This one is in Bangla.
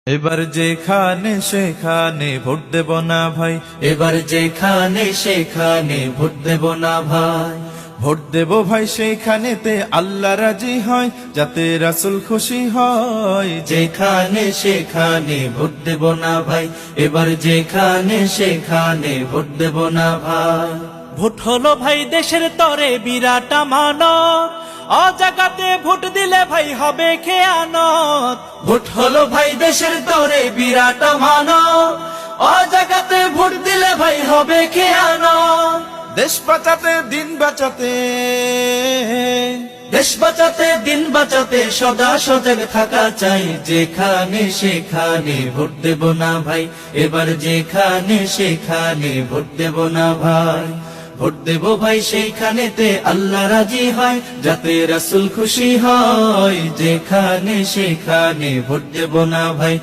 এবার যেখানে সেখানে ভোট দেব না ভাই, এবার যেখানে সেখানে ভোট দেব না ভাই। ভোট দেব ভাই সেইখানেতে আল্লাহ রাজি হয়, যাতে রাসূল খুশি হয়। যেখানে সেখানে ভোট দেব না ভাই, এবার যেখানে সেখানে ভোট দেব না ভাই। ভোট হলো ভাই দেশের তরে বিরাট আমানত, অজাগাতে ভোট দিলে ভাই হবে খেয়ানত। ভোট হলো ভাই দেশের তরে বিরাট আমানত, অজাগাতে ভোট দিলে ভাই হবে খেয়ানত। দেশ বাঁচাতে দিন বাঁচাতে, দেশ বাঁচাতে দিন বাঁচাতে সদা সজাগ থাকা চাই। যেখানে সেখানে ভোট দেব না ভাই, এবার যেখানে সেখানে ভোট দেব না ভাই। ভোট দেব ভাই সেইখানেতে আল্লাহ রাজি হয়, যাতে রাসূল খুশি হয়। যেখানে সেখানে ভোট দেব না ভাই।